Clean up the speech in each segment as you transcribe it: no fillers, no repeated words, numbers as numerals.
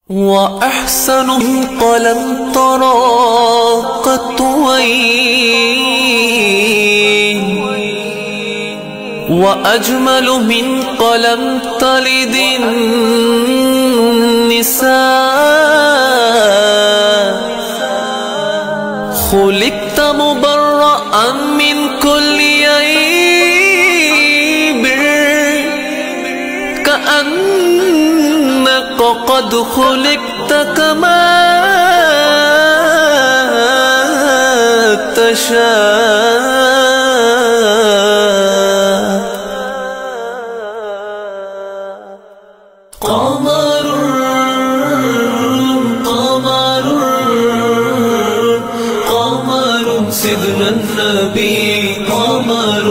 وأحسن قلم ترى قطوين وأجمل من قلم تلد النساء خلقت مبرأ من كل عيب كأنك قد خلقت كما تشاء قمر قمر قمر سيدنا النبي قمر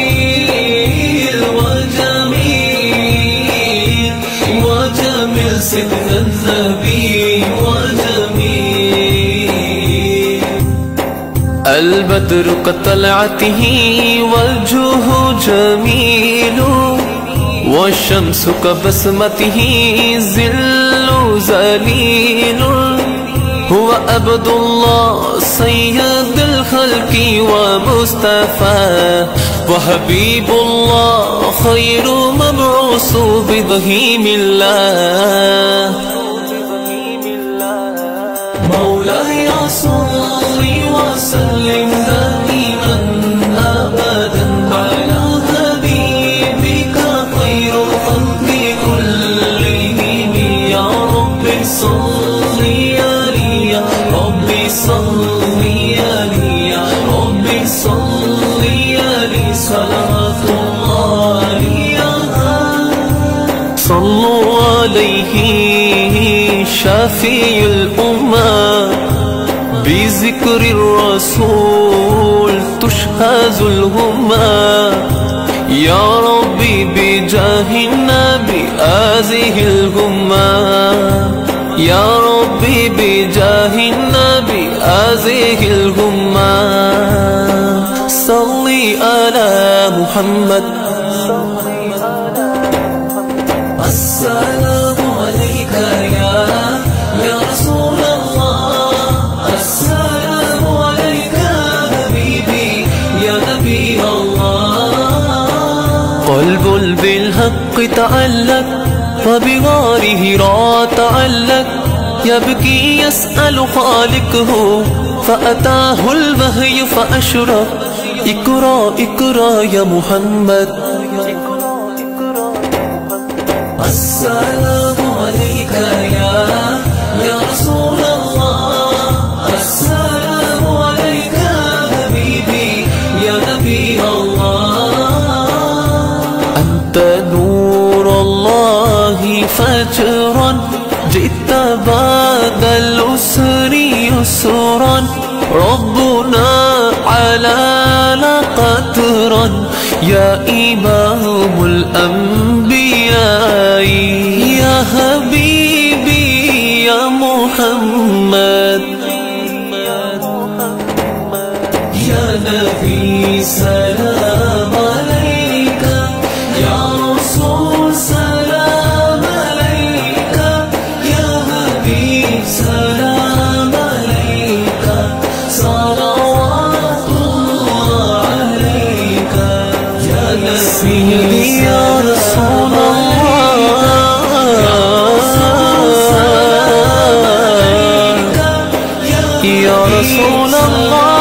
وجميل وجميل وجميل سيدنا النبي وجميل البدر كطلعته وجهه جميل والشمس كبسمته ظل ذليل هو عبد الله سيد الخلق ومصطفى وحبيب الله خير مبعوث ببهيم الله مولاي صل وسلم دائما ابدا على حبيبك خير الخلق كلهم يا رب صل يا رب صل يا رب صل صلوات الله صلوا عليه شافي الأمة بذكر الرسول تشهز الهمة يا ربي بجاه النبي هذه الهمة يا ربي بجاه النبي هذه الهمة صلي على محمد السلام عليك يا رسول الله السلام عليك حبيبي يا نبي الله قلب بالحق تعلق وبغار هراء تعلق يبكي يسأل خالقه فأتاه الوحي فأشرق اقرأ اقرأ يا محمد السلام عليك يا رسول الله السلام عليك حبيبي يا نبي الله أنت نور الله فجرا جئت بعد العسر يسرا ربنا على قدرا يا إمام الأنبياء يا حبيبي يا محمد يا نبي سلام عليك يا رسول سلام عليك يا حبيب سلام عليك صلوات الله عليك يا نبي يا رسول الله يا رسول الله